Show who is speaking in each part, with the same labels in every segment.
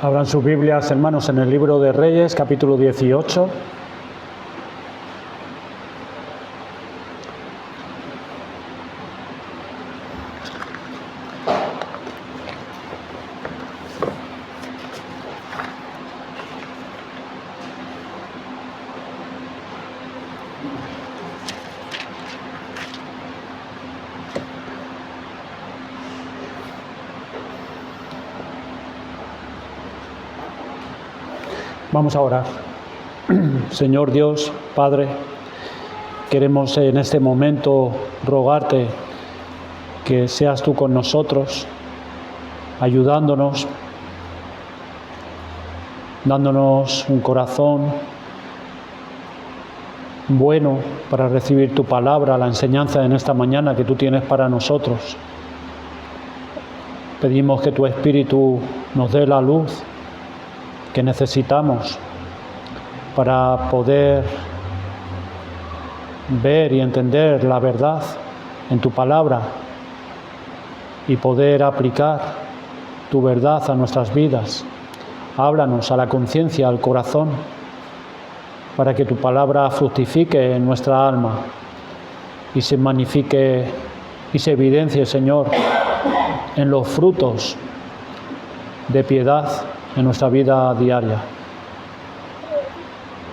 Speaker 1: Abran sus Biblias, hermanos, en el libro de Reyes, capítulo 18. Vamos a orar. Señor Dios, Padre, queremos en este momento rogarte que seas tú con nosotros, ayudándonos, dándonos un corazón bueno para recibir tu palabra, la enseñanza en esta mañana que tú tienes para nosotros. Pedimos que tu Espíritu nos dé la luz que necesitamos para poder ver y entender la verdad en tu palabra y poder aplicar tu verdad a nuestras vidas. Háblanos a la conciencia, al corazón, para que tu palabra fructifique en nuestra alma y se magnifique y se evidencie, Señor, en los frutos de piedad en nuestra vida diaria.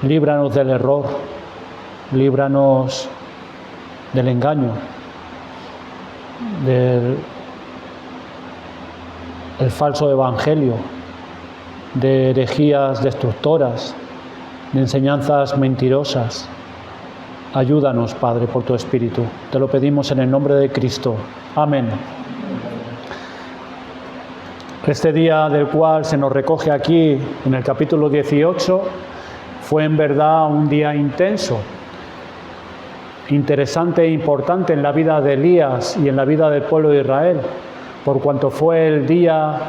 Speaker 1: Líbranos del error, líbranos del engaño, del falso evangelio, de herejías destructoras, de enseñanzas mentirosas. Ayúdanos, Padre, por tu Espíritu. Te lo pedimos en el nombre de Cristo. Amén. Este día del cual se nos recoge aquí en el capítulo 18 fue en verdad un día intenso, interesante e importante en la vida de Elías y en la vida del pueblo de Israel, por cuanto fue el día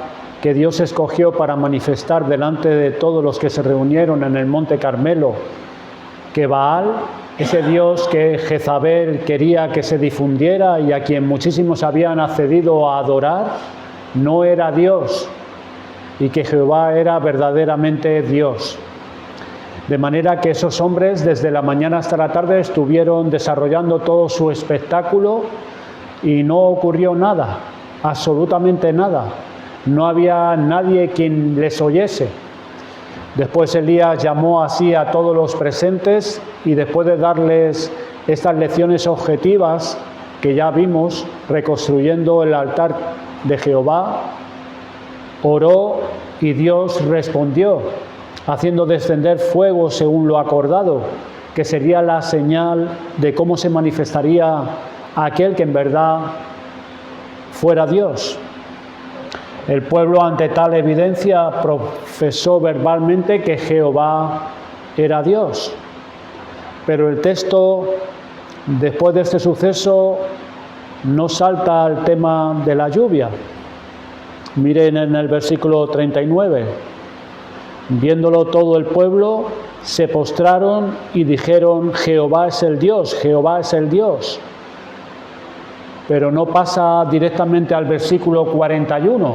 Speaker 1: que Dios escogió para manifestar delante de todos los que se reunieron en el monte Carmelo que Baal, ese Dios que Jezabel quería que se difundiera y a quien muchísimos habían accedido a adorar, no era Dios, y que Jehová era verdaderamente Dios. De manera que esos hombres desde la mañana hasta la tarde estuvieron desarrollando todo su espectáculo y no ocurrió nada, absolutamente nada. No había nadie quien les oyese. Después Elías llamó así a todos los presentes y después de darles estas lecciones objetivas que ya vimos, reconstruyendo el altar de Jehová, oró y Dios respondió, haciendo descender fuego según lo acordado, que sería la señal de cómo se manifestaría aquel que en verdad fuera Dios. El pueblo, ante tal evidencia, profesó verbalmente que Jehová era Dios. Pero el texto, después de este suceso, no salta al tema de la lluvia. Miren en el versículo 39. Viéndolo todo el pueblo, se postraron y dijeron: Jehová es el Dios, Jehová es el Dios. Pero no pasa directamente al versículo 41,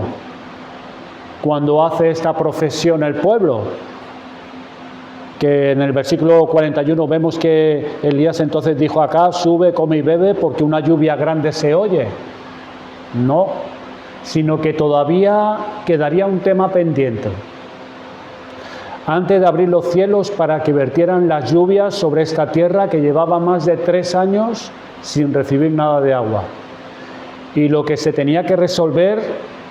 Speaker 1: cuando hace esta profesión el pueblo, que en el versículo 41 vemos que Elías entonces dijo: acá sube, come y bebe, porque una lluvia grande se oye. No, sino que todavía quedaría un tema pendiente. Antes de abrir los cielos para que vertieran las lluvias sobre esta tierra que llevaba más de 3 años sin recibir nada de agua. Y lo que se tenía que resolver,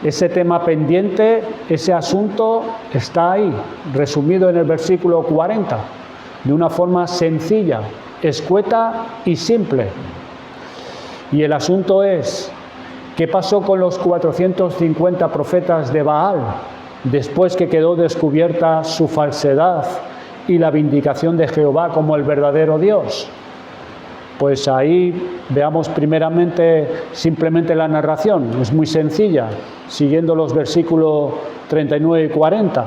Speaker 1: ese tema pendiente, ese asunto está ahí, resumido en el versículo 40, de una forma sencilla, escueta y simple. Y el asunto es: ¿qué pasó con los 450 profetas de Baal después que quedó descubierta su falsedad y la vindicación de Jehová como el verdadero Dios? Pues ahí veamos primeramente simplemente la narración, es muy sencilla, siguiendo los versículos 39 y 40.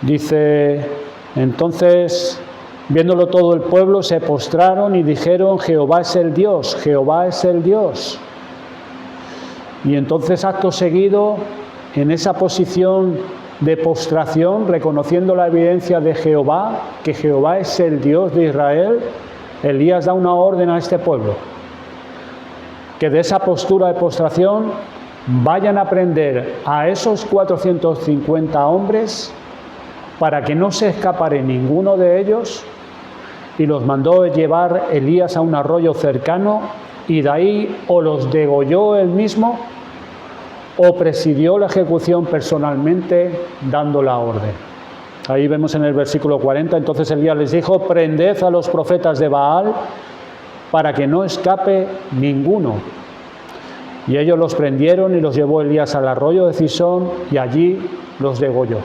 Speaker 1: Dice: entonces, viéndolo todo el pueblo, se postraron y dijeron: Jehová es el Dios, Jehová es el Dios. Y entonces, acto seguido, en esa posición de postración, reconociendo la evidencia de Jehová, que Jehová es el Dios de Israel, Elías da una orden a este pueblo, que de esa postura de postración vayan a prender a esos 450 hombres para que no se escapare ninguno de ellos, y los mandó llevar Elías a un arroyo cercano, y de ahí o los degolló él mismo o presidió la ejecución personalmente dando la orden. Ahí vemos en el versículo 40, entonces Elías les dijo: prended a los profetas de Baal para que no escape ninguno. Y ellos los prendieron y los llevó Elías al arroyo de Cisón y allí los degolló.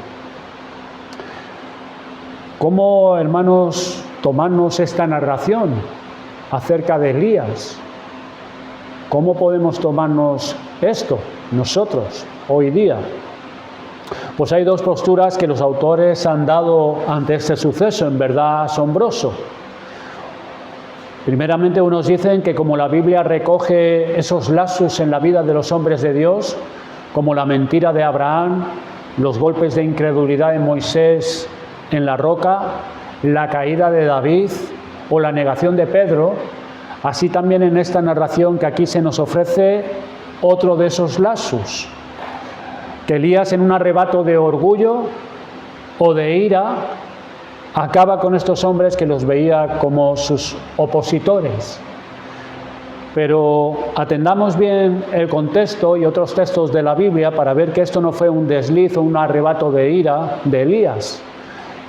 Speaker 1: ¿Cómo, hermanos, tomarnos esta narración acerca de Elías? ¿Cómo podemos tomarnos esto nosotros hoy día? Pues hay dos posturas que los autores han dado ante este suceso, en verdad asombroso. Primeramente, unos dicen que como la Biblia recoge esos lapsus en la vida de los hombres de Dios, como la mentira de Abraham, los golpes de incredulidad de Moisés en la roca, la caída de David o la negación de Pedro, así también en esta narración que aquí se nos ofrece otro de esos lapsus, que Elías, en un arrebato de orgullo o de ira, acaba con estos hombres que los veía como sus opositores. Pero atendamos bien el contexto y otros textos de la Biblia para ver que esto no fue un desliz o un arrebato de ira de Elías.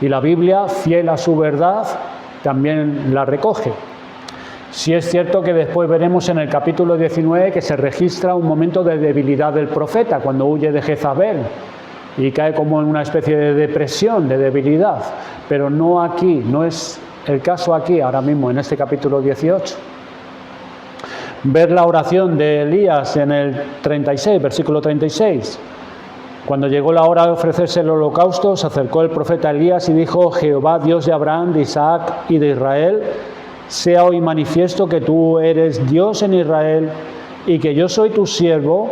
Speaker 1: Y la Biblia, fiel a su verdad, también la recoge. Sí es cierto que después veremos en el capítulo 19 que se registra un momento de debilidad del profeta cuando huye de Jezabel y cae como en una especie de depresión, de debilidad, pero no aquí, no es el caso aquí, ahora mismo, en este capítulo 18. Ver la oración de Elías en el 36, versículo 36. Cuando llegó la hora de ofrecerse el holocausto, se acercó el profeta Elías y dijo: Jehová, Dios de Abraham, de Isaac y de Israel, sea hoy manifiesto que tú eres Dios en Israel y que yo soy tu siervo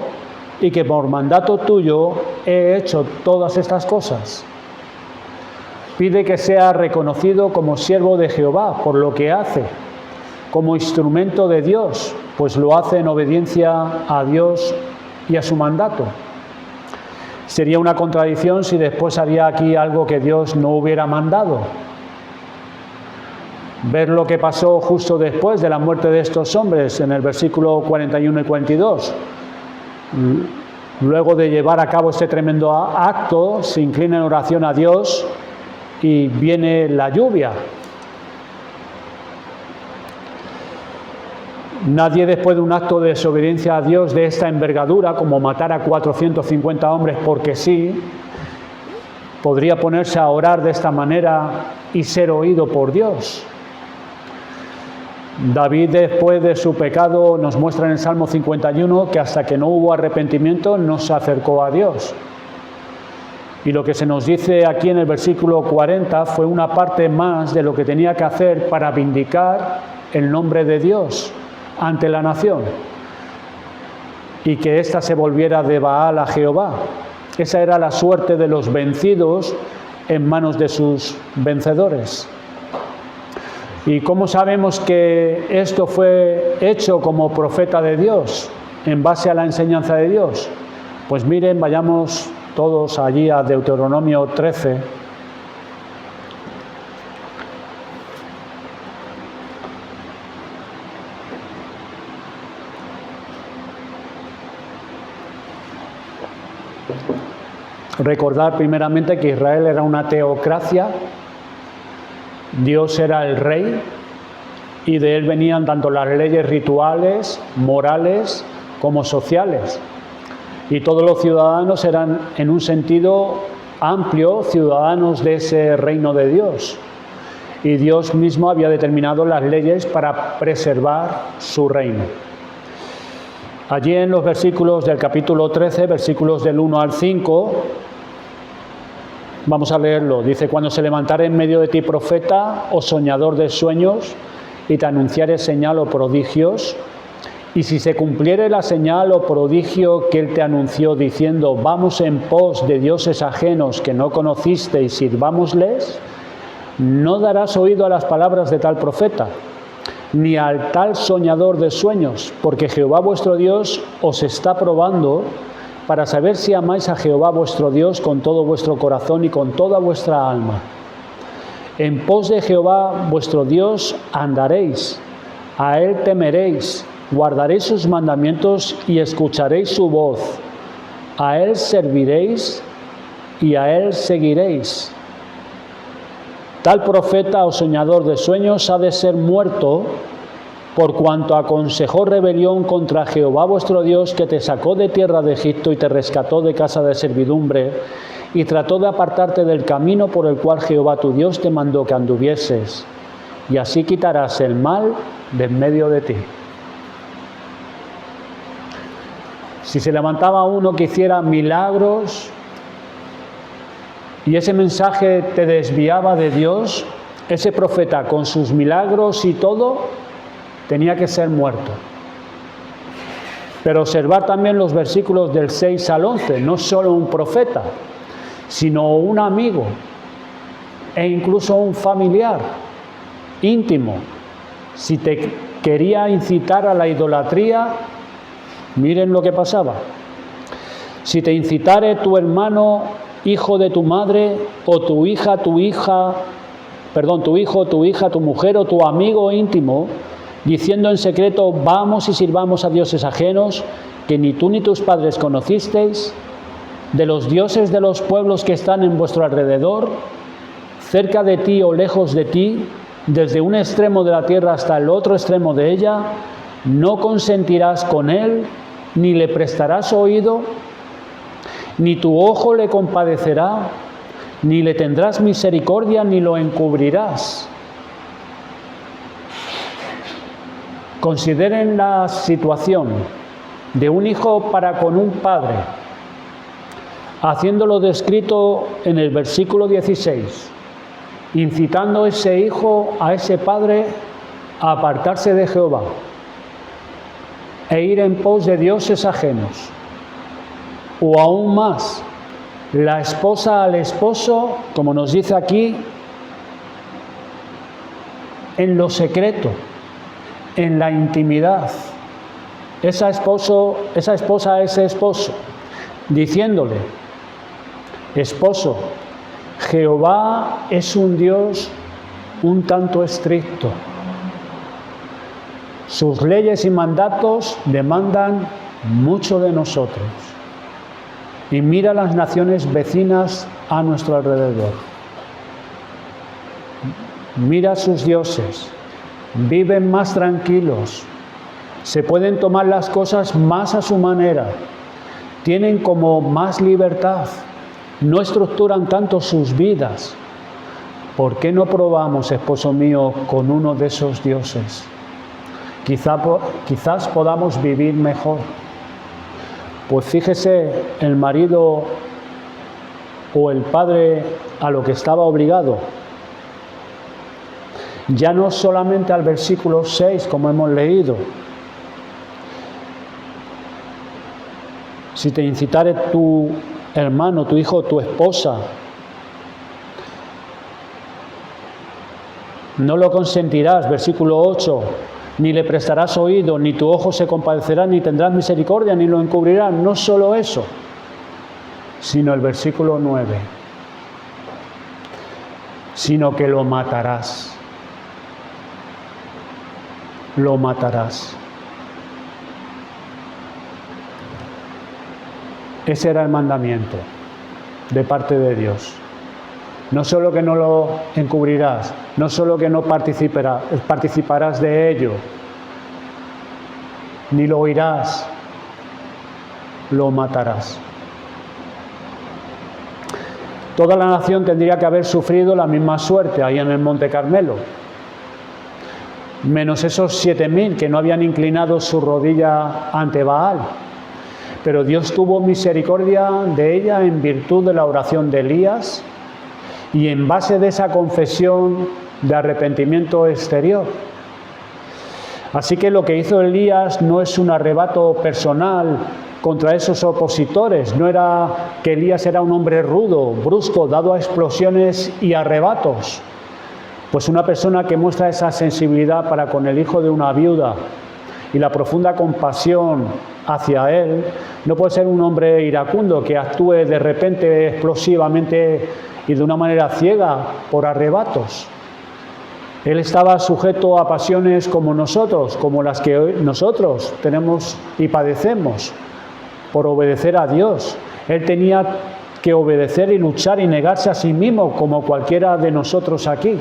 Speaker 1: y que por mandato tuyo he hecho todas estas cosas. Pide que sea reconocido como siervo de Jehová por lo que hace, como instrumento de Dios, pues lo hace en obediencia a Dios y a su mandato. Sería una contradicción si después haría aquí algo que Dios no hubiera mandado. Ver lo que pasó justo después de la muerte de estos hombres en el versículo 41 y 42. Luego de llevar a cabo este tremendo acto, se inclina en oración a Dios y viene la lluvia. Nadie, después de un acto de desobediencia a Dios de esta envergadura, como matar a 450 hombres porque sí, podría ponerse a orar de esta manera y ser oído por Dios. David, después de su pecado, nos muestra en el Salmo 51 que hasta que no hubo arrepentimiento no se acercó a Dios. Y lo que se nos dice aquí en el versículo 40 fue una parte más de lo que tenía que hacer para vindicar el nombre de Dios ante la nación y que ésta se volviera de Baal a Jehová. Esa era la suerte de los vencidos en manos de sus vencedores. ¿Y cómo sabemos que esto fue hecho como profeta de Dios, en base a la enseñanza de Dios? Pues miren, vayamos todos allí a Deuteronomio 13. Recordar primeramente que Israel era una teocracia. Dios era el rey y de él venían tanto las leyes rituales, morales como sociales. Y todos los ciudadanos eran, en un sentido amplio, ciudadanos de ese reino de Dios. Y Dios mismo había determinado las leyes para preservar su reino. Allí en los versículos del capítulo 13, versículos del 1 al 5, vamos a leerlo. Dice: cuando se levantare en medio de ti profeta o soñador de sueños y te anunciare señal o prodigios, Y si se cumpliere la señal o prodigio que él te anunció diciendo, vamos en pos de dioses ajenos que no conocisteis, sirvámosles, no darás oído a las palabras de tal profeta, ni al tal soñador de sueños, porque Jehová vuestro Dios os está probando para saber si amáis a Jehová vuestro Dios con todo vuestro corazón y con toda vuestra alma. En pos de Jehová vuestro Dios andaréis, a él temeréis, guardaréis sus mandamientos y escucharéis su voz. A él serviréis y a él seguiréis. Tal profeta o soñador de sueños ha de ser muerto por cuanto aconsejó rebelión contra Jehová vuestro Dios, que te sacó de tierra de Egipto y te rescató de casa de servidumbre, y trató de apartarte del camino por el cual Jehová tu Dios te mandó que anduvieses, y así quitarás el mal de en medio de ti. Si se levantaba uno que hiciera milagros y ese mensaje te desviaba de Dios, ese profeta con sus milagros y todo tenía que ser muerto. Pero observar también los versículos del 6 al 11, no solo un profeta, sino un amigo e incluso un familiar íntimo. Si te quería incitar a la idolatría, miren lo que pasaba. Si te incitare tu hermano, hijo de tu madre, o tu hija, tu hijo, tu hija, tu mujer o tu amigo íntimo, diciendo en secreto, vamos y sirvamos a dioses ajenos, que ni tú ni tus padres conocisteis, de los dioses de los pueblos que están en vuestro alrededor, cerca de ti o lejos de ti, desde un extremo de la tierra hasta el otro extremo de ella, no consentirás con él, ni le prestarás oído, ni tu ojo le compadecerá, ni le tendrás misericordia, ni lo encubrirás. Consideren la situación de un hijo para con un padre, haciéndolo descrito en el versículo 16, incitando a ese hijo, a ese padre, a apartarse de Jehová e ir en pos de dioses ajenos. O aún más, la esposa al esposo, como nos dice aquí, en lo secreto, en la intimidad. Esa esposa a ese esposo, diciéndole, esposo, Jehová es un Dios un tanto estricto. Sus leyes y mandatos demandan mucho de nosotros. Y mira las naciones vecinas a nuestro alrededor. Mira sus dioses. Viven más tranquilos. Se pueden tomar las cosas más a su manera. Tienen como más libertad. No estructuran tanto sus vidas. ¿Por qué no probamos, esposo mío, con uno de esos dioses? Quizás podamos vivir mejor. Pues fíjese el marido o el padre a lo que estaba obligado. Ya no solamente al versículo 6, como hemos leído. Si te incitare tu hermano, tu hijo, tu esposa, no lo consentirás, versículo 8, ni le prestarás oído, ni tu ojo se compadecerá, ni tendrás misericordia, ni lo encubrirás. No solo eso, sino el versículo 9, sino que lo matarás. Lo matarás. Ese era el mandamiento de parte de Dios. No solo que no lo encubrirás, no solo que no participarás de ello, ni lo oirás, lo matarás. Toda la nación tendría que haber sufrido la misma suerte ahí en el Monte Carmelo, menos esos 7.000 que no habían inclinado su rodilla ante Baal. Pero Dios tuvo misericordia de ella en virtud de la oración de Elías, y en base de esa confesión de arrepentimiento exterior. Así que lo que hizo Elías no es un arrebato personal contra esos opositores, no era que Elías era un hombre rudo, brusco, dado a explosiones y arrebatos. Pues una persona que muestra esa sensibilidad para con el hijo de una viuda y la profunda compasión hacia él, no puede ser un hombre iracundo que actúe de repente, explosivamente y de una manera ciega por arrebatos. Él estaba sujeto a pasiones como nosotros, como las que hoy nosotros tenemos y padecemos por obedecer a Dios. Él tenía que obedecer y luchar y negarse a sí mismo como cualquiera de nosotros aquí.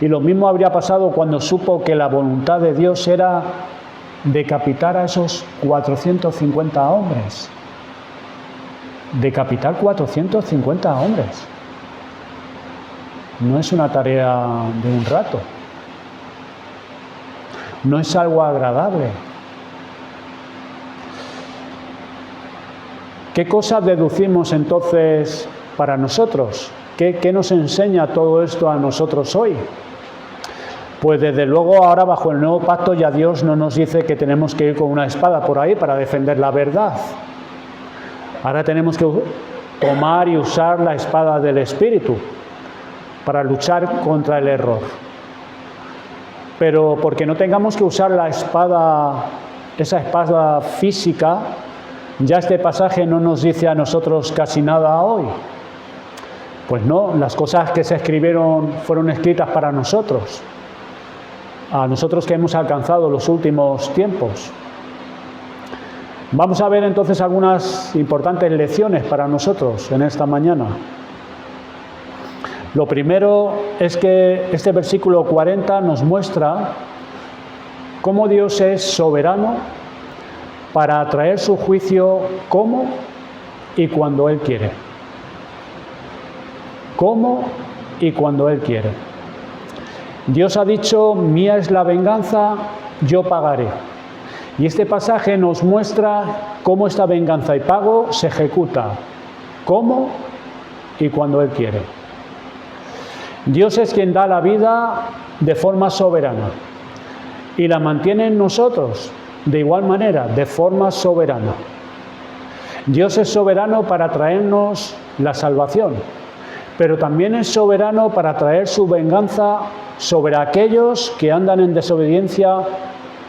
Speaker 1: Y lo mismo habría pasado cuando supo que la voluntad de Dios era decapitar a esos 450 hombres. Decapitar 450 hombres. No es una tarea de un rato. No es algo agradable. ¿Qué cosas deducimos entonces para nosotros? ¿Qué nos enseña todo esto a nosotros hoy? Pues desde luego ahora bajo el nuevo pacto ya Dios no nos dice que tenemos que ir con una espada por ahí para defender la verdad. Ahora tenemos que tomar y usar la espada del Espíritu para luchar contra el error. Pero porque no tengamos que usar la espada, esa espada física, ya este pasaje no nos dice a nosotros casi nada hoy. Pues no, las cosas que se escribieron fueron escritas para nosotros, a nosotros que hemos alcanzado los últimos tiempos. Vamos a ver entonces algunas importantes lecciones para nosotros en esta mañana. Lo primero es que este versículo 40 nos muestra cómo Dios es soberano para traer su juicio cómo y cuando Él quiere. Cómo y cuando Él quiere. Dios ha dicho, mía es la venganza, yo pagaré. Y este pasaje nos muestra cómo esta venganza y pago se ejecuta, cómo y cuando Él quiere. Dios es quien da la vida de forma soberana y la mantiene en nosotros de igual manera, de forma soberana. Dios es soberano para traernos la salvación, pero también es soberano para traer su venganza sobre aquellos que andan en desobediencia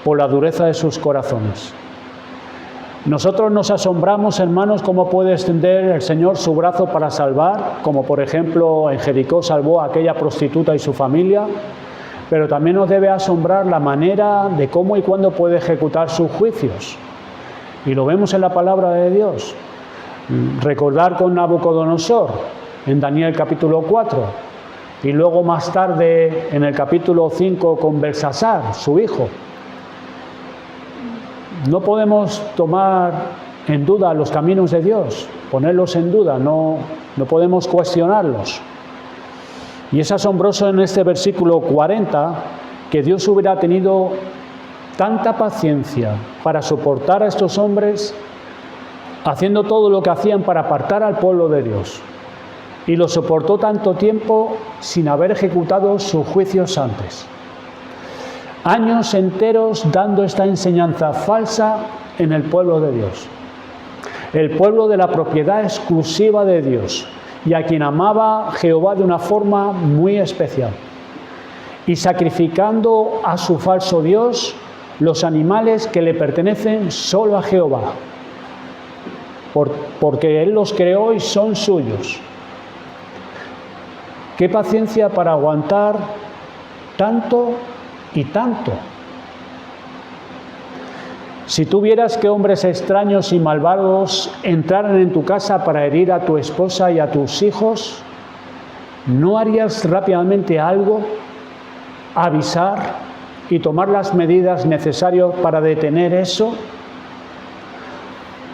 Speaker 1: por la dureza de sus corazones. Nosotros nos asombramos, hermanos, cómo puede extender el Señor su brazo para salvar, como por ejemplo en Jericó salvó a aquella prostituta y su familia, pero también nos debe asombrar la manera de cómo y cuándo puede ejecutar sus juicios. Y lo vemos en la palabra de Dios. Recordar con Nabucodonosor, en Daniel capítulo 4, y luego más tarde en el capítulo 5 con Belsasar, su hijo. No podemos tomar en duda los caminos de Dios, ponerlos en duda, no podemos cuestionarlos. Y es asombroso en este versículo 40 que Dios hubiera tenido tanta paciencia para soportar a estos hombres haciendo todo lo que hacían para apartar al pueblo de Dios. Y lo soportó tanto tiempo sin haber ejecutado sus juicios antes. Años enteros dando esta enseñanza falsa en el pueblo de Dios. El pueblo de la propiedad exclusiva de Dios y a quien amaba Jehová de una forma muy especial. Y sacrificando a su falso Dios los animales que le pertenecen solo a Jehová. Porque Él los creó y son suyos. Qué paciencia para aguantar tanto y tanto. Si tú vieras que hombres extraños y malvados entraran en tu casa para herir a tu esposa y a tus hijos, ¿no harías rápidamente algo, avisar y tomar las medidas necesarias para detener eso?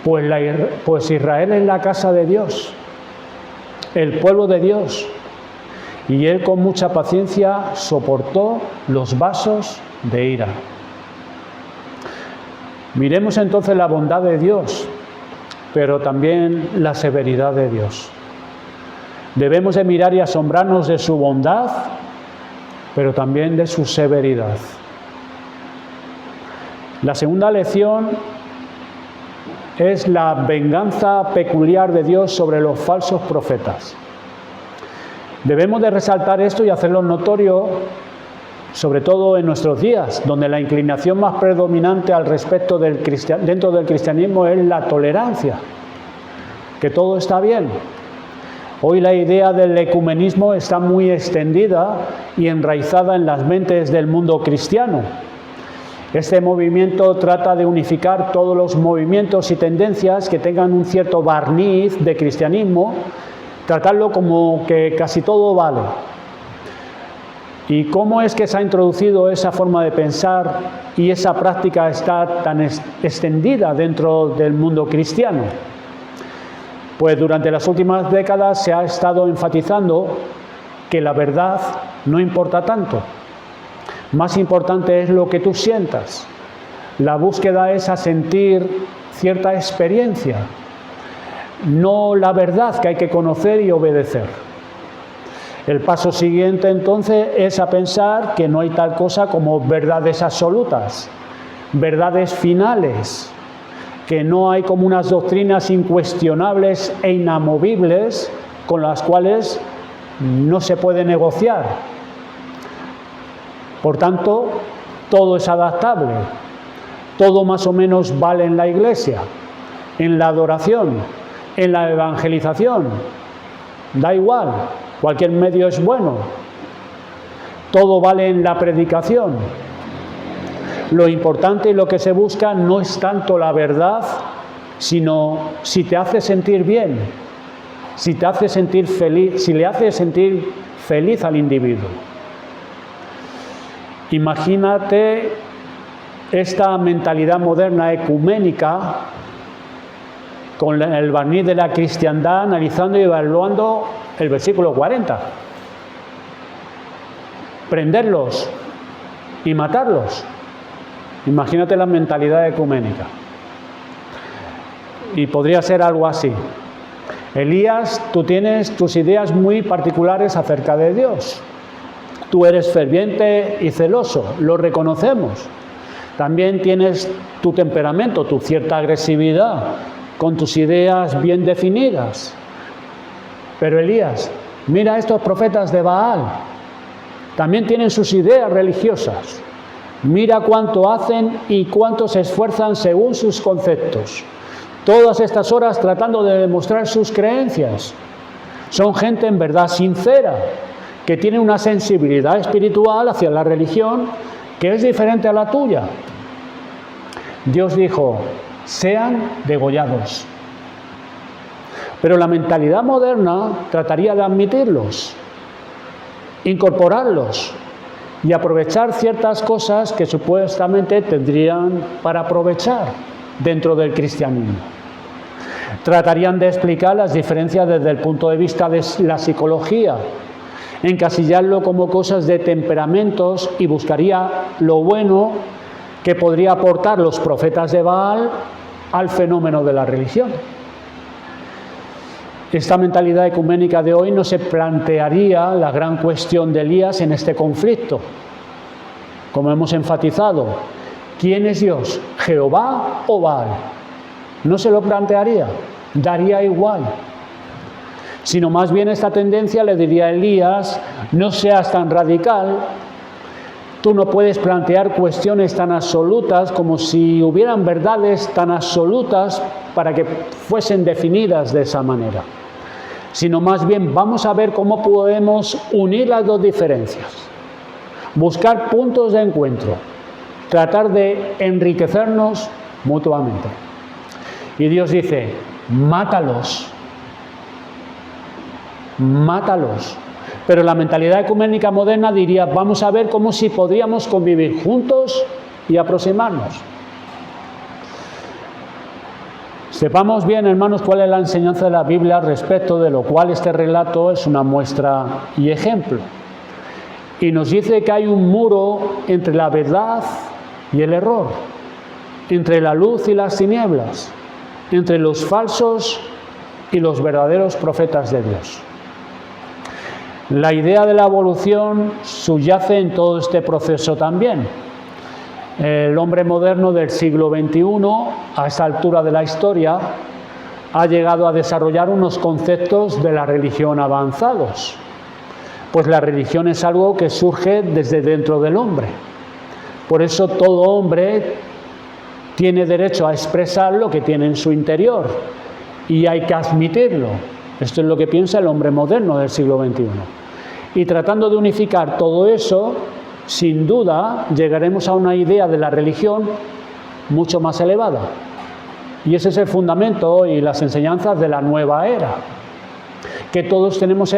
Speaker 1: Pues Israel es la casa de Dios, el pueblo de Dios, y Él con mucha paciencia soportó los vasos de ira. Miremos entonces la bondad de Dios, pero también la severidad de Dios. Debemos de mirar y asombrarnos de su bondad, pero también de su severidad. La segunda lección es la venganza peculiar de Dios sobre los falsos profetas. Debemos de resaltar esto y hacerlo notorio, sobre todo en nuestros días, donde la inclinación más predominante al respecto dentro del cristianismo es la tolerancia, que todo está bien. Hoy la idea del ecumenismo está muy extendida y enraizada en las mentes del mundo cristiano. Este movimiento trata de unificar todos los movimientos y tendencias que tengan un cierto barniz de cristianismo, tratarlo como que casi todo vale. ¿Y cómo es que se ha introducido esa forma de pensar y esa práctica está tan extendida dentro del mundo cristiano? Pues durante las últimas décadas se ha estado enfatizando que la verdad no importa tanto. Más importante es lo que tú sientas. La búsqueda es a sentir cierta experiencia, no la verdad que hay que conocer y obedecer. El paso siguiente entonces es a pensar que no hay tal cosa como verdades absolutas, verdades finales, que no hay como unas doctrinas incuestionables e inamovibles con las cuales no se puede negociar. Por tanto, todo es adaptable, todo más o menos vale en la iglesia, en la adoración, en la evangelización, da igual, cualquier medio es bueno, todo vale en la predicación. Lo importante y lo que se busca no es tanto la verdad, sino si te hace sentir bien, si te hace sentir feliz, si le hace sentir feliz al individuo. Imagínate esta mentalidad moderna ecuménica con el barniz de la cristiandad, analizando y evaluando el versículo 40. Prenderlos y matarlos. Imagínate la mentalidad ecuménica. Y podría ser algo así. Elías, tú tienes tus ideas muy particulares acerca de Dios. Tú eres ferviente y celoso, lo reconocemos. También tienes tu temperamento, tu cierta agresividad, con tus ideas bien definidas. Pero Elías, mira a estos profetas de Baal. También tienen sus ideas religiosas. Mira cuánto hacen y cuánto se esfuerzan según sus conceptos. Todas estas horas tratando de demostrar sus creencias. Son gente en verdad sincera, que tiene una sensibilidad espiritual hacia la religión que es diferente a la tuya. Dios dijo, sean degollados. Pero la mentalidad moderna trataría de admitirlos, incorporarlos y aprovechar ciertas cosas que supuestamente tendrían para aprovechar dentro del cristianismo. Tratarían de explicar las diferencias desde el punto de vista de la psicología, encasillarlo como cosas de temperamentos y buscaría lo bueno que podría aportar los profetas de Baal al fenómeno de la religión. Esta mentalidad ecuménica de hoy no se plantearía la gran cuestión de Elías en este conflicto. Como hemos enfatizado, ¿quién es Dios? ¿Jehová o Baal? No se lo plantearía, daría igual. Sino más bien esta tendencia le diría a Elías, no seas tan radical, tú no puedes plantear cuestiones tan absolutas como si hubieran verdades tan absolutas para que fuesen definidas de esa manera. Sino más bien vamos a ver cómo podemos unir las dos diferencias, buscar puntos de encuentro, tratar de enriquecernos mutuamente. Y Dios dice, mátalos. Mátalos. Pero la mentalidad ecuménica moderna diría, vamos a ver cómo si podríamos convivir juntos y aproximarnos. Sepamos bien, hermanos, cuál es la enseñanza de la Biblia respecto de lo cual este relato es una muestra y ejemplo. Y nos dice que hay un muro entre la verdad y el error, entre la luz y las tinieblas, entre los falsos y los verdaderos profetas de Dios. La idea de la evolución subyace en todo este proceso también. El hombre moderno del siglo XXI, a esta altura de la historia, ha llegado a desarrollar unos conceptos de la religión avanzados. Pues la religión es algo que surge desde dentro del hombre. Por eso todo hombre tiene derecho a expresar lo que tiene en su interior y hay que admitirlo. Esto es lo que piensa el hombre moderno del siglo XXI. Y tratando de unificar todo eso, sin duda llegaremos a una idea de la religión mucho más elevada. Y ese es el fundamento y las enseñanzas de la nueva era. Que todos tenemos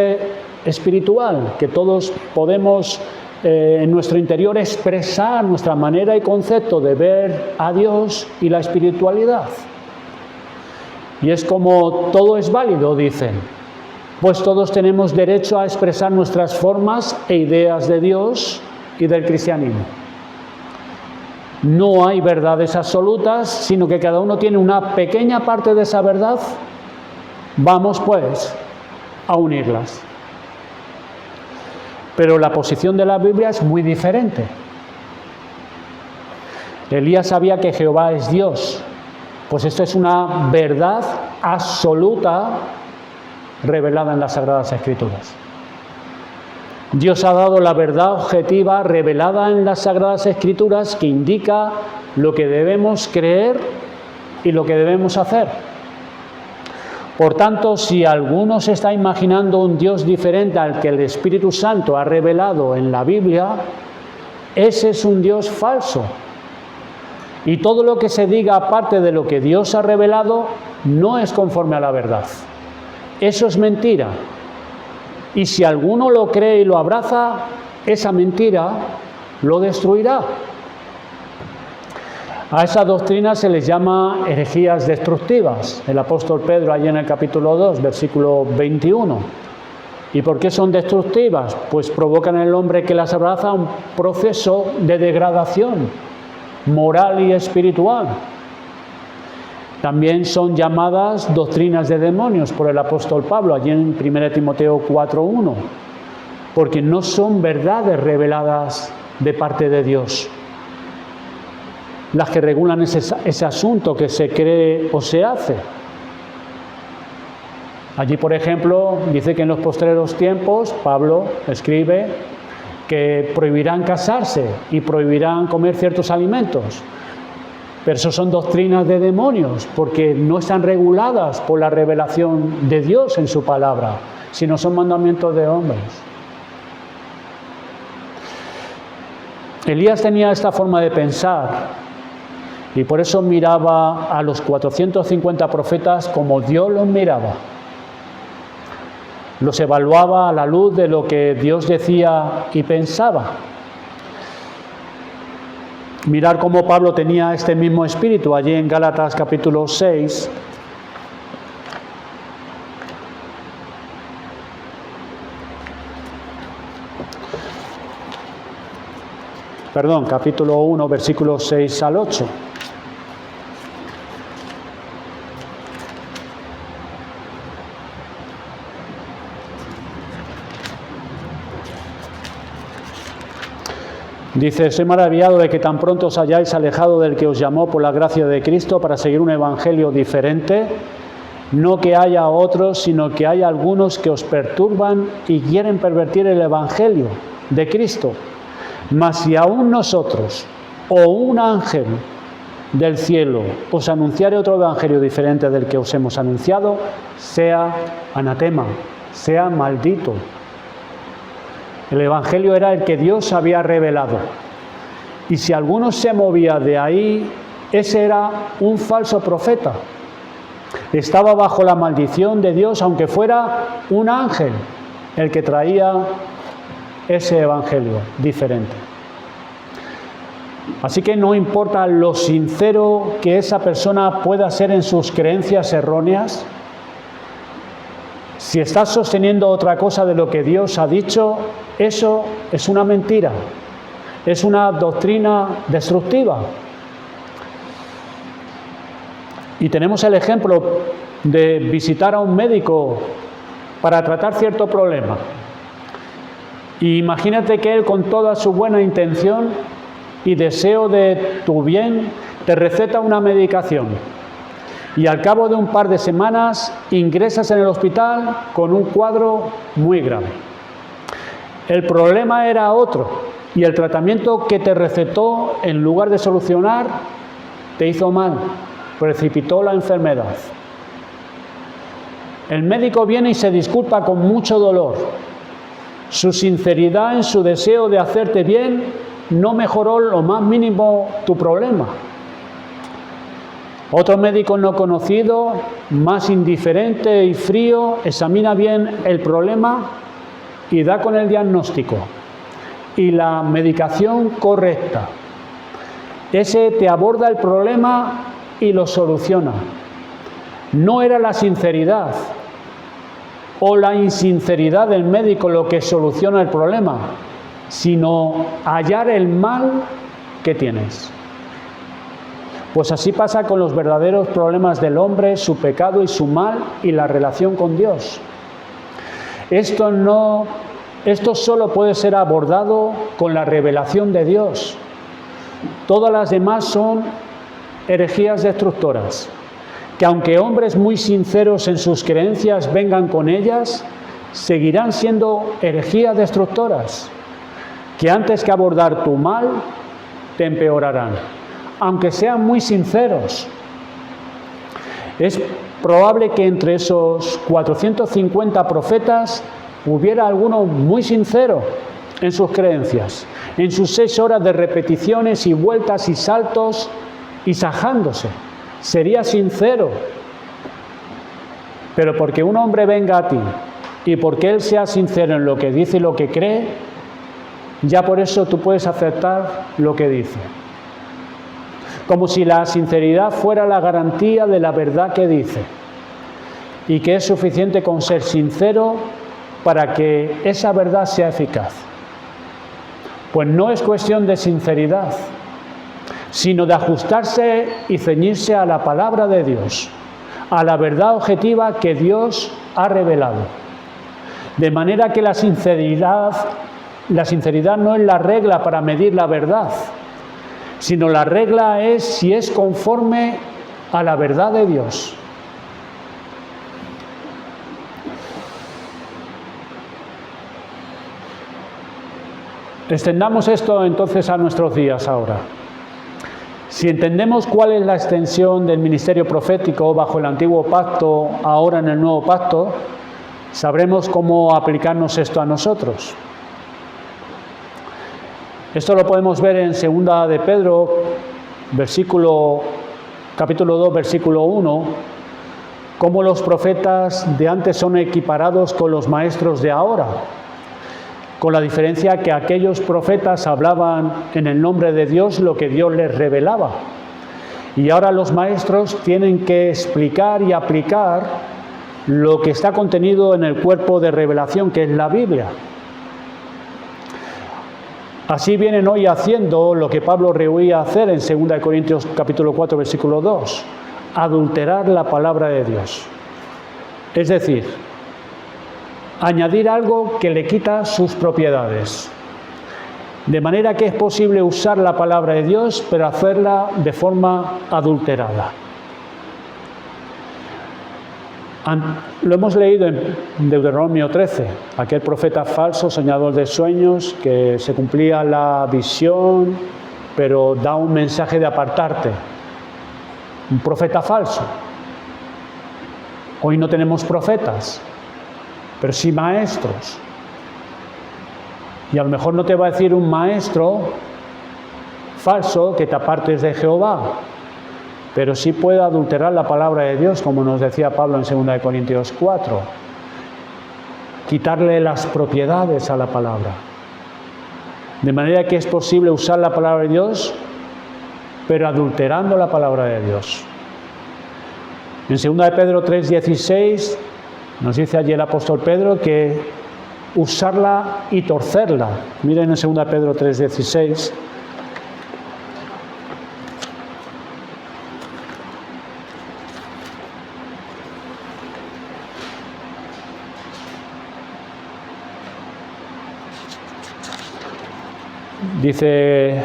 Speaker 1: espiritual, que todos podemos en nuestro interior expresar nuestra manera y concepto de ver a Dios y la espiritualidad. Y es como todo es válido, dicen, pues todos tenemos derecho a expresar nuestras formas e ideas de Dios y del cristianismo. No hay verdades absolutas, sino que cada uno tiene una pequeña parte de esa verdad. Vamos, pues, a unirlas. Pero la posición de la Biblia es muy diferente. Elías sabía que Jehová es Dios. Pues esto es una verdad absoluta revelada en las Sagradas Escrituras. Dios ha dado la verdad objetiva revelada en las Sagradas Escrituras que indica lo que debemos creer y lo que debemos hacer. Por tanto, si alguno se está imaginando un Dios diferente al que el Espíritu Santo ha revelado en la Biblia, ese es un Dios falso. Y todo lo que se diga aparte de lo que Dios ha revelado no es conforme a la verdad. Eso es mentira. Y si alguno lo cree y lo abraza, esa mentira lo destruirá. A esa doctrina se les llama herejías destructivas. El apóstol Pedro, allí en el capítulo 2, versículo 21. ¿Y por qué son destructivas? Pues provocan en el hombre que las abraza un proceso de degradación moral y espiritual. También son llamadas doctrinas de demonios por el apóstol Pablo, allí en 1 Timoteo 4:1, porque no son verdades reveladas de parte de Dios las que regulan ese asunto que se cree o se hace. Allí, por ejemplo, dice que en los postreros tiempos, Pablo escribe que prohibirán casarse y prohibirán comer ciertos alimentos. Pero eso son doctrinas de demonios, porque no están reguladas por la revelación de Dios en su palabra, sino son mandamientos de hombres. Elías tenía esta forma de pensar y por eso miraba a los 450 profetas como Dios los miraba. Los evaluaba a la luz de lo que Dios decía y pensaba. Mirar cómo Pablo tenía este mismo espíritu allí en Gálatas capítulo 6. Capítulo 1, versículos 6 al 8. Dice, soy maravillado de que tan pronto os hayáis alejado del que os llamó por la gracia de Cristo para seguir un evangelio diferente, no que haya otros, sino que hay algunos que os perturban y quieren pervertir el evangelio de Cristo. Mas si aún nosotros o un ángel del cielo os anunciare otro evangelio diferente del que os hemos anunciado, sea anatema, sea maldito. El evangelio era el que Dios había revelado. Y si alguno se movía de ahí, ese era un falso profeta. Estaba bajo la maldición de Dios, aunque fuera un ángel el que traía ese evangelio diferente. Así que no importa lo sincero que esa persona pueda ser en sus creencias erróneas, si está sosteniendo otra cosa de lo que Dios ha dicho, eso es una mentira, es una doctrina destructiva. Y tenemos el ejemplo de visitar a un médico para tratar cierto problema. Y imagínate que él, con toda su buena intención, y deseo de tu bien, te receta una medicación. Y al cabo de un par de semanas ingresas en el hospital con un cuadro muy grave. El problema era otro y el tratamiento que te recetó, en lugar de solucionar, te hizo mal, precipitó la enfermedad. El médico viene y se disculpa con mucho dolor. Su sinceridad en su deseo de hacerte bien no mejoró lo más mínimo tu problema. Otro médico no conocido, más indiferente y frío, examina bien el problema y da con el diagnóstico y la medicación correcta. Ese te aborda el problema y lo soluciona. No era la sinceridad o la insinceridad del médico lo que soluciona el problema, sino hallar el mal que tienes. Pues así pasa con los verdaderos problemas del hombre, su pecado y su mal y la relación con Dios. Esto solo puede ser abordado con la revelación de Dios. Todas las demás son herejías destructoras, que aunque hombres muy sinceros en sus creencias vengan con ellas, seguirán siendo herejías destructoras, que antes que abordar tu mal, te empeorarán, aunque sean muy sinceros. Es probable que entre esos 450 profetas hubiera alguno muy sincero en sus creencias, en sus 6 horas de repeticiones y vueltas y saltos y sajándose. Sería sincero. Pero porque un hombre venga a ti y porque él sea sincero en lo que dice y lo que cree, ya por eso tú puedes aceptar lo que dice. Como si la sinceridad fuera la garantía de la verdad que dice y que es suficiente con ser sincero para que esa verdad sea eficaz. Pues no es cuestión de sinceridad, sino de ajustarse y ceñirse a la palabra de Dios, a la verdad objetiva que Dios ha revelado. De manera que la sinceridad no es la regla para medir la verdad, sino la regla es si es conforme a la verdad de Dios. Extendamos esto entonces a nuestros días ahora. Si entendemos cuál es la extensión del ministerio profético bajo el antiguo pacto, ahora en el nuevo pacto, sabremos cómo aplicarnos esto a nosotros. Esto lo podemos ver en 2 de Pedro, capítulo 2, versículo 1, cómo los profetas de antes son equiparados con los maestros de ahora, con la diferencia que aquellos profetas hablaban en el nombre de Dios lo que Dios les revelaba. Y ahora los maestros tienen que explicar y aplicar lo que está contenido en el cuerpo de revelación que es la Biblia. Así vienen hoy haciendo lo que Pablo rehuía hacer en 2 Corintios capítulo 4, versículo 2, adulterar la palabra de Dios. Es decir, añadir algo que le quita sus propiedades. De manera que es posible usar la palabra de Dios, pero hacerla de forma adulterada. Lo hemos leído en Deuteronomio 13, aquel profeta falso, soñador de sueños, que se cumplía la visión, pero da un mensaje de apartarte. Un profeta falso. Hoy no tenemos profetas, pero sí maestros. Y a lo mejor no te va a decir un maestro falso que te apartes de Jehová, pero sí puede adulterar la palabra de Dios, como nos decía Pablo en 2 Corintios 4. Quitarle las propiedades a la palabra. De manera que es posible usar la palabra de Dios, pero adulterando la palabra de Dios. En 2 de Pedro 3:16 nos dice allí el apóstol Pedro que usarla y torcerla. Miren en 2 de Pedro 3:16. Dice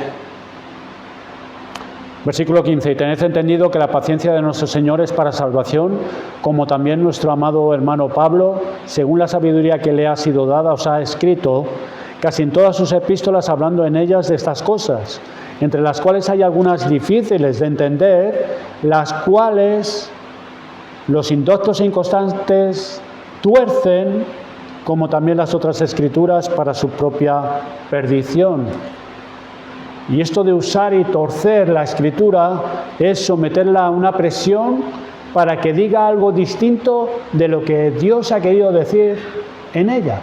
Speaker 1: Versículo 15. Y tened entendido que la paciencia de nuestro Señor es para salvación, como también nuestro amado hermano Pablo, según la sabiduría que le ha sido dada, os ha escrito casi en todas sus epístolas, hablando en ellas de estas cosas, entre las cuales hay algunas difíciles de entender, las cuales los indoctos e inconstantes tuercen, como también las otras escrituras, para su propia perdición. Y esto de usar y torcer la escritura es someterla a una presión para que diga algo distinto de lo que Dios ha querido decir en ella.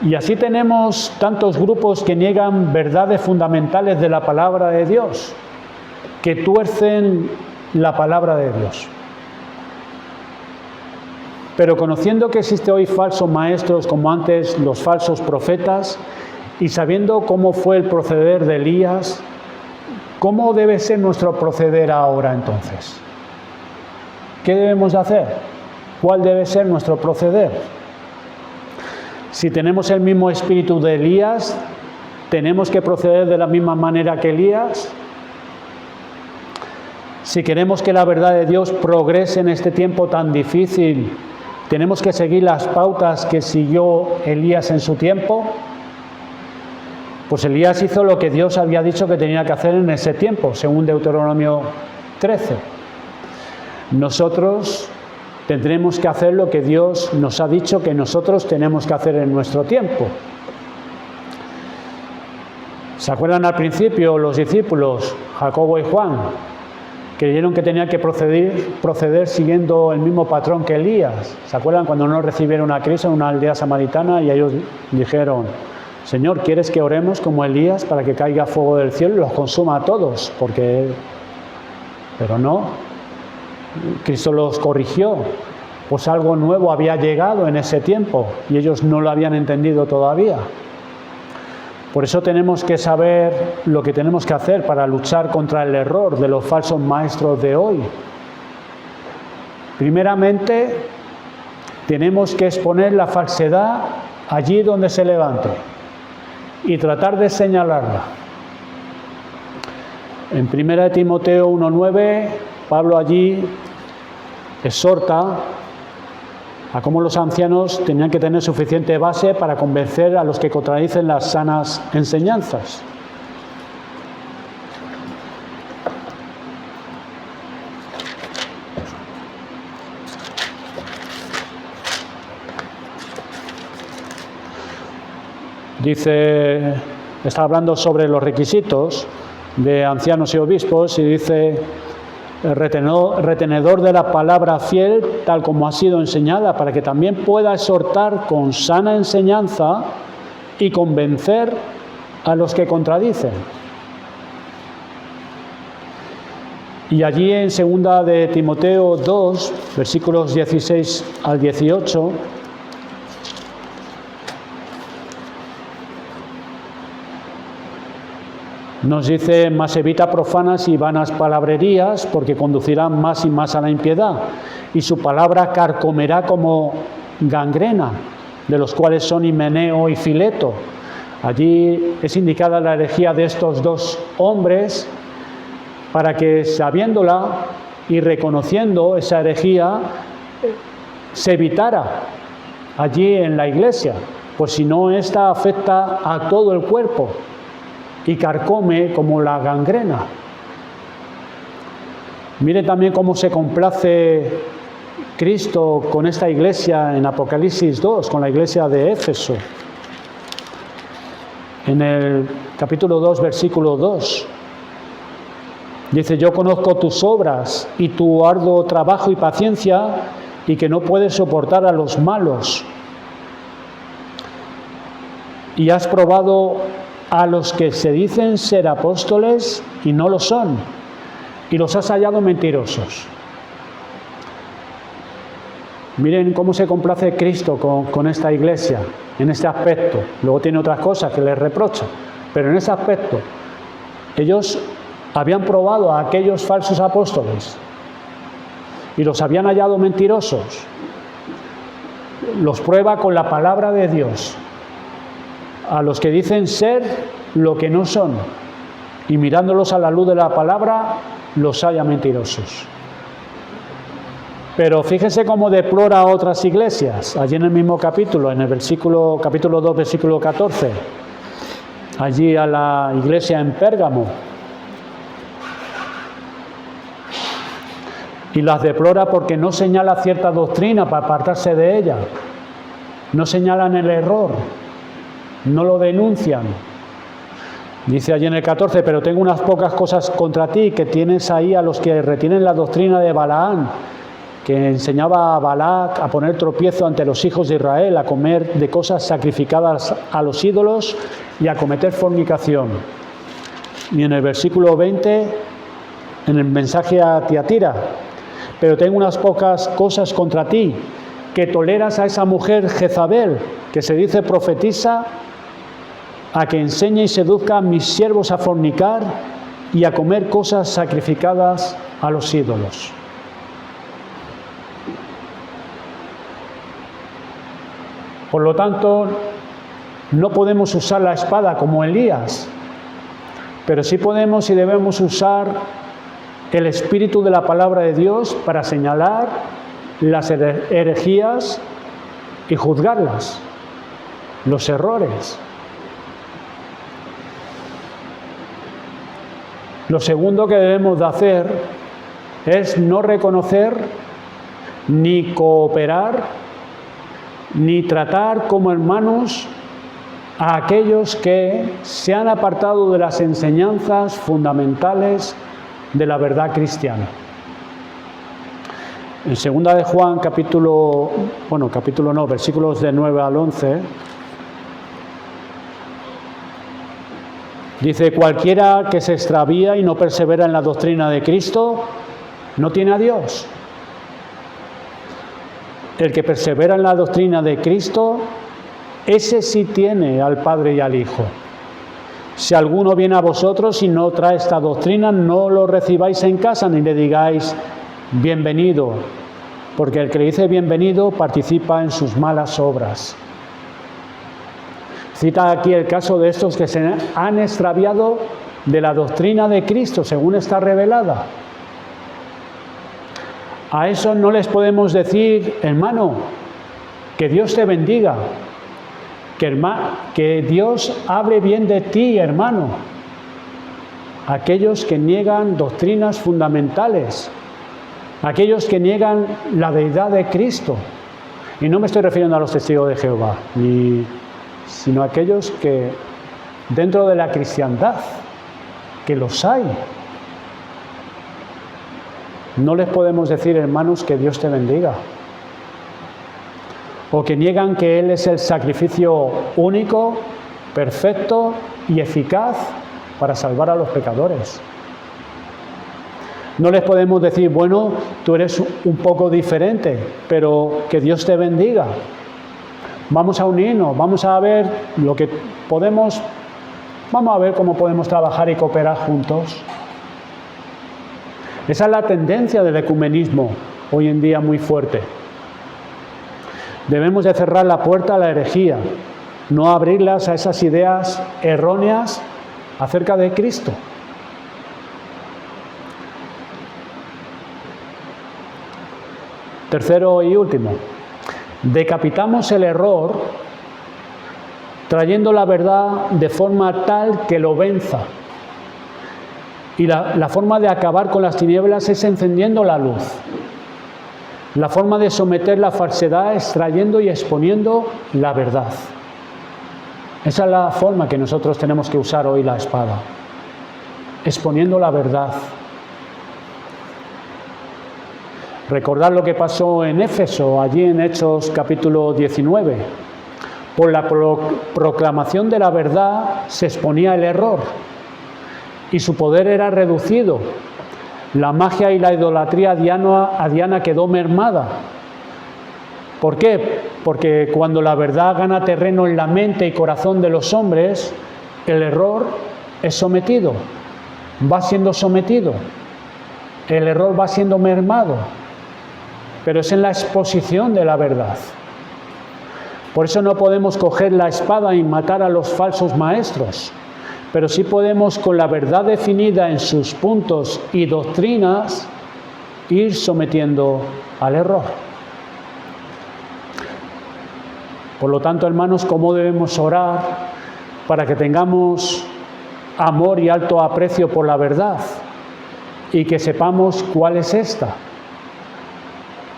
Speaker 1: Y así tenemos tantos grupos que niegan verdades fundamentales de la palabra de Dios, que tuercen la palabra de Dios. Pero conociendo que existe hoy falsos maestros como antes los falsos profetas, y sabiendo cómo fue el proceder de Elías, ¿cómo debe ser nuestro proceder ahora entonces? ¿Qué debemos de hacer? ¿Cuál debe ser nuestro proceder? Si tenemos el mismo espíritu de Elías, ¿tenemos que proceder de la misma manera que Elías? Si queremos que la verdad de Dios progrese en este tiempo tan difícil, ¿tenemos que seguir las pautas que siguió Elías en su tiempo? Pues Elías hizo lo que Dios había dicho que tenía que hacer en ese tiempo, según Deuteronomio 13. Nosotros tendremos que hacer lo que Dios nos ha dicho que nosotros tenemos que hacer en nuestro tiempo. ¿Se acuerdan al principio los discípulos, Jacobo y Juan, creyeron que tenían que proceder siguiendo el mismo patrón que Elías? ¿Se acuerdan cuando no recibieron a Cristo en una aldea samaritana y ellos dijeron: Señor, ¿quieres que oremos como Elías para que caiga fuego del cielo y los consuma a todos? Pero no, Cristo los corrigió, pues algo nuevo había llegado en ese tiempo y ellos no lo habían entendido todavía. Por eso tenemos que saber lo que tenemos que hacer para luchar contra el error de los falsos maestros de hoy. Primeramente, tenemos que exponer la falsedad allí donde se levante y tratar de señalarla. En 1 Timoteo 1:9, Pablo allí exhorta a cómo los ancianos tenían que tener suficiente base para convencer a los que contradicen las sanas enseñanzas. Dice, está hablando sobre los requisitos de ancianos y obispos y dice: retenedor de la palabra fiel, tal como ha sido enseñada, para que también pueda exhortar con sana enseñanza y convencer a los que contradicen. Y allí en 2 de Timoteo 2, versículos 16 al 18, nos dice: mas evita profanas y vanas palabrerías, porque conducirán más y más a la impiedad, y su palabra carcomerá como gangrena, de los cuales son Himeneo y Fileto. Allí es indicada la herejía de estos dos hombres, para que, sabiéndola y reconociendo esa herejía, se evitara allí en la iglesia, pues si no, esta afecta a todo el cuerpo y carcome como la gangrena. Mire también cómo se complace Cristo con esta iglesia en Apocalipsis 2, con la iglesia de Éfeso. En el capítulo 2, versículo 2, dice: yo conozco tus obras y tu arduo trabajo y paciencia, y que no puedes soportar a los malos. Y has probado a los que se dicen ser apóstoles y no lo son, y los has hallado mentirosos. Miren cómo se complace Cristo con esta iglesia, en este aspecto. Luego tiene otras cosas que les reprocha, pero en ese aspecto ellos habían probado a aquellos falsos apóstoles y los habían hallado mentirosos. Los prueba con la palabra de Dios a los que dicen ser lo que no son. y mirándolos a la luz de la palabra, los halla mentirosos. Pero fíjese cómo deplora a otras iglesias, allí en el mismo capítulo, en el capítulo 2, versículo 14, allí a la iglesia en Pérgamo. Y las deplora porque no señala cierta doctrina para apartarse de ella. No señalan el error, no lo denuncian. Dice allí en el 14, pero tengo unas pocas cosas contra ti, que tienes ahí a los que retienen la doctrina de Balaam, que enseñaba a Balac a poner tropiezo ante los hijos de Israel, a comer de cosas sacrificadas a los ídolos y a cometer fornicación. Y en el versículo 20, en el mensaje a Tiatira, pero tengo unas pocas cosas contra ti, que toleras a esa mujer Jezabel, que se dice profetisa, a que enseñe y seduzca a mis siervos a fornicar y a comer cosas sacrificadas a los ídolos. Por lo tanto, no podemos usar la espada como Elías, pero sí podemos y debemos usar el espíritu de la palabra de Dios para señalar las herejías y juzgarlas, los errores. Lo segundo que debemos de hacer es no reconocer, ni cooperar, ni tratar como hermanos a aquellos que se han apartado de las enseñanzas fundamentales de la verdad cristiana. En 2 de Juan, versículos de 9 al 11, dice: cualquiera que se extravía y no persevera en la doctrina de Cristo, no tiene a Dios. El que persevera en la doctrina de Cristo, ese sí tiene al Padre y al Hijo. Si alguno viene a vosotros y no trae esta doctrina, no lo recibáis en casa ni le digáis bienvenido, porque el que le dice bienvenido participa en sus malas obras. Cita aquí el caso de estos que se han extraviado de la doctrina de Cristo, según está revelada. A eso no les podemos decir, hermano, que Dios te bendiga, que Dios hable bien de ti, hermano. Aquellos que niegan doctrinas fundamentales, aquellos que niegan la deidad de Cristo. Y no me estoy refiriendo a los testigos de Jehová, sino a aquellos que dentro de la cristiandad, que los hay. No les podemos decir, hermanos, que Dios te bendiga. O que niegan que Él es el sacrificio único, perfecto y eficaz para salvar a los pecadores. No les podemos decir, bueno, tú eres un poco diferente, pero que Dios te bendiga. Vamos a unirnos, vamos a ver lo que podemos, vamos a ver cómo podemos trabajar y cooperar juntos. Esa es la tendencia del ecumenismo hoy en día muy fuerte. Debemos de cerrar la puerta a la herejía, no abrirlas a esas ideas erróneas acerca de Cristo. Tercero y último, decapitamos el error trayendo la verdad de forma tal que lo venza. Y la forma de acabar con las tinieblas es encendiendo la luz. La forma de someter la falsedad es trayendo y exponiendo la verdad. Esa es la forma que nosotros tenemos que usar hoy la espada. Exponiendo la verdad. Recordad lo que pasó en Éfeso, allí en Hechos capítulo 19. Por la proclamación de la verdad se exponía el error y su poder era reducido. La magia y la idolatría a Diana quedó mermada. ¿Por qué? Porque cuando la verdad gana terreno en la mente y corazón de los hombres, el error es sometido, va siendo sometido, el error va siendo mermado, pero es en la exposición de la verdad. Por eso no podemos coger la espada y matar a los falsos maestros, pero sí podemos, con la verdad definida en sus puntos y doctrinas, ir sometiendo al error. Por lo tanto, hermanos, ¿cómo debemos orar para que tengamos amor y alto aprecio por la verdad y que sepamos cuál es esta?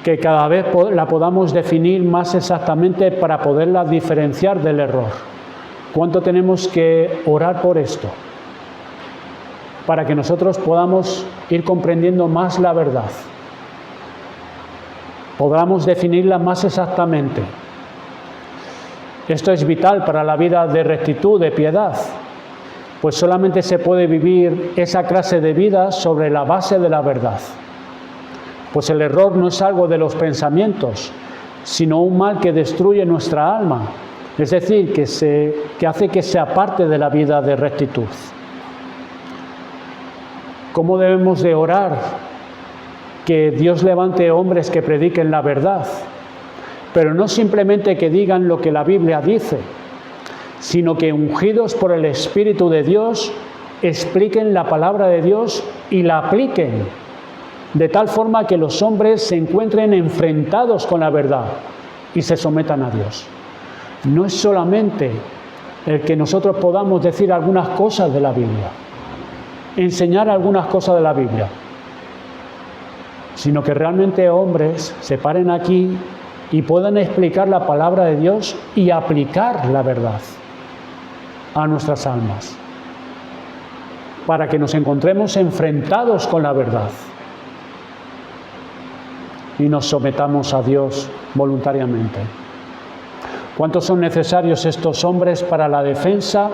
Speaker 1: Que cada vez la podamos definir más exactamente para poderla diferenciar del error. ¿Cuánto tenemos que orar por esto? Para que nosotros podamos ir comprendiendo más la verdad. Podamos definirla más exactamente. Esto es vital para la vida de rectitud, de piedad, pues solamente se puede vivir esa clase de vida sobre la base de la verdad. Pues el error no es algo de los pensamientos, sino un mal que destruye nuestra alma, es decir, que hace que sea parte de la vida de rectitud. ¿Cómo debemos de orar? Que Dios levante hombres que prediquen la verdad, pero no simplemente que digan lo que la Biblia dice, sino que ungidos por el Espíritu de Dios, expliquen la palabra de Dios y la apliquen, de tal forma que los hombres se encuentren enfrentados con la verdad y se sometan a Dios. No es solamente el que nosotros podamos decir algunas cosas de la Biblia, enseñar algunas cosas de la Biblia, sino que realmente hombres se paren aquí y puedan explicar la palabra de Dios y aplicar la verdad a nuestras almas, para que nos encontremos enfrentados con la verdad y nos sometamos a Dios voluntariamente. ¿Cuántos son necesarios estos hombres para la defensa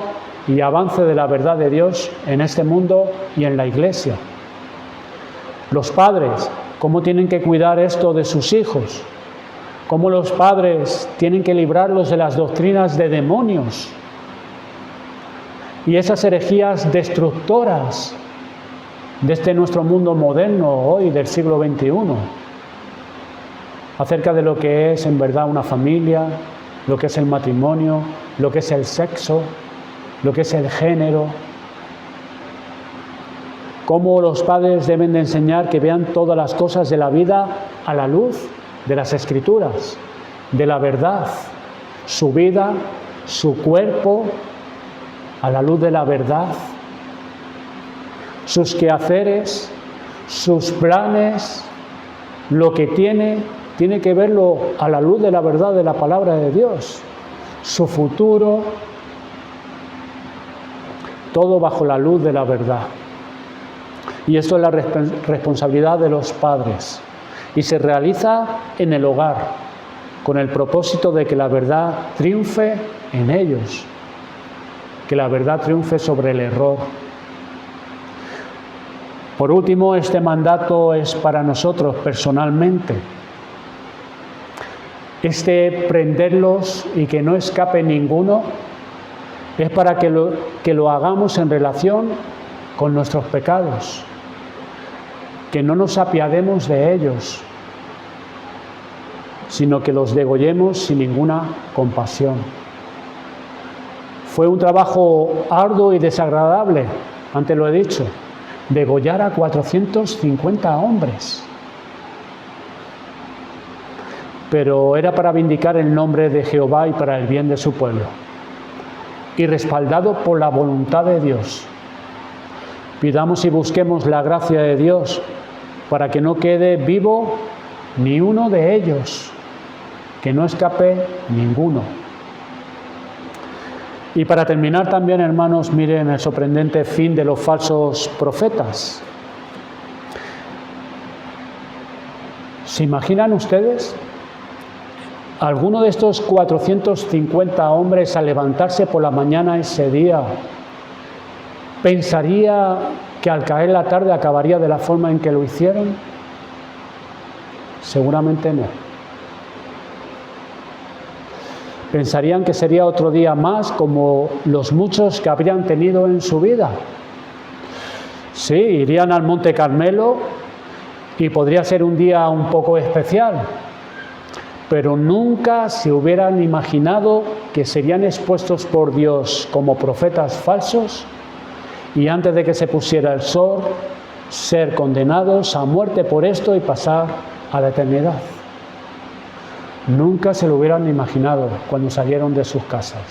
Speaker 1: y avance de la verdad de Dios en este mundo y en la Iglesia? Los padres, ¿cómo tienen que cuidar esto de sus hijos? ¿Cómo los padres tienen que librarlos de las doctrinas de demonios y esas herejías destructoras de este nuestro mundo moderno hoy del siglo XXI? Acerca de lo que es en verdad una familia, lo que es el matrimonio, lo que es el sexo, lo que es el género. Cómo los padres deben de enseñar que vean todas las cosas de la vida a la luz de las Escrituras, de la verdad, su vida, su cuerpo, a la luz de la verdad, sus quehaceres, sus planes, lo que tiene que verlo a la luz de la verdad de la palabra de Dios, su futuro, todo bajo la luz de la verdad. Y esto es la responsabilidad de los padres y se realiza en el hogar con el propósito de que la verdad triunfe en ellos, que la verdad triunfe sobre el error. Por último, este mandato es para nosotros personalmente. Prenderlos y que no escape ninguno es para que lo hagamos en relación con nuestros pecados, que no nos apiademos de ellos, sino que los degollemos sin ninguna compasión. Fue un trabajo arduo y desagradable, antes lo he dicho, degollar a 450 hombres. Pero era para vindicar el nombre de Jehová y para el bien de su pueblo, y respaldado por la voluntad de Dios. Pidamos y busquemos la gracia de Dios para que no quede vivo ni uno de ellos, que no escape ninguno. Y para terminar también, hermanos, miren el sorprendente fin de los falsos profetas. ¿Se imaginan ustedes? Alguno de estos 450 hombres al levantarse por la mañana ese día pensaría que al caer la tarde acabaría de la forma en que lo hicieron. Seguramente no. Pensarían que sería otro día más como los muchos que habrían tenido en su vida. Sí, irían al Monte Carmelo y podría ser un día un poco especial, pero nunca se hubieran imaginado que serían expuestos por Dios como profetas falsos y antes de que se pusiera el sol, ser condenados a muerte por esto y pasar a la eternidad. Nunca se lo hubieran imaginado cuando salieron de sus casas.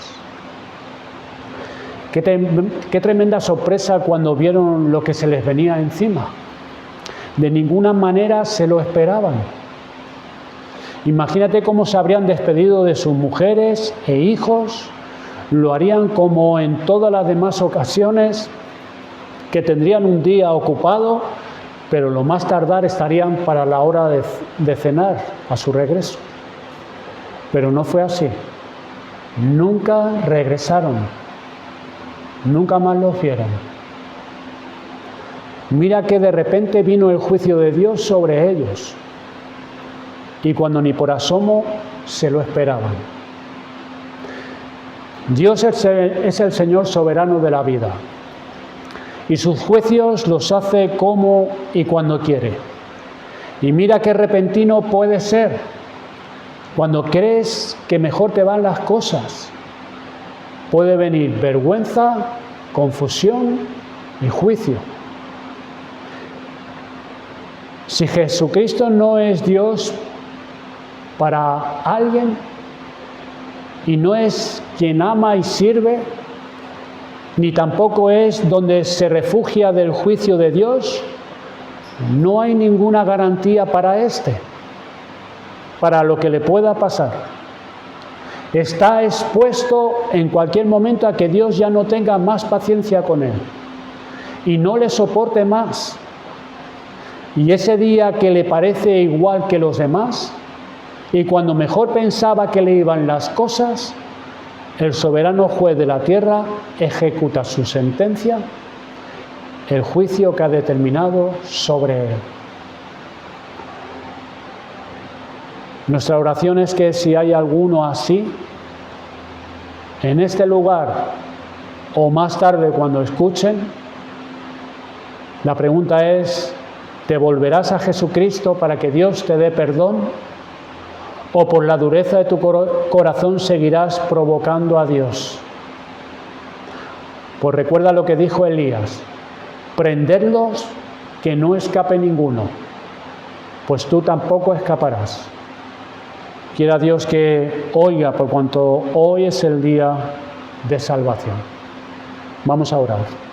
Speaker 1: Qué tremenda sorpresa cuando vieron lo que se les venía encima. De ninguna manera se lo esperaban. Imagínate cómo se habrían despedido de sus mujeres e hijos. Lo harían como en todas las demás ocasiones, que tendrían un día ocupado, pero lo más tardar estarían para la hora de cenar a su regreso. Pero no fue así. Nunca regresaron. Nunca más los vieron. Mira que de repente vino el juicio de Dios sobre ellos, y cuando ni por asomo se lo esperaban. Dios es el Señor soberano de la vida, y sus juicios los hace como y cuando quiere. Y mira qué repentino puede ser cuando crees que mejor te van las cosas. Puede venir vergüenza, confusión y juicio. Si Jesucristo no es Dios para alguien y no es quien ama y sirve, ni tampoco es donde se refugia del juicio de Dios, no hay ninguna garantía para lo que le pueda pasar. Está expuesto en cualquier momento a que Dios ya no tenga más paciencia con él y no le soporte más. Y ese día que le parece igual que los demás, y cuando mejor pensaba que le iban las cosas, el soberano juez de la tierra ejecuta su sentencia, el juicio que ha determinado sobre él. Nuestra oración es que si hay alguno así, en este lugar o más tarde cuando escuchen, la pregunta es: ¿te volverás a Jesucristo para que Dios te dé perdón? ¿O por la dureza de tu corazón seguirás provocando a Dios? Pues recuerda lo que dijo Elías: prendedlos, que no escape ninguno, pues tú tampoco escaparás. Quiera Dios que oiga, por cuanto hoy es el día de salvación. Vamos a orar.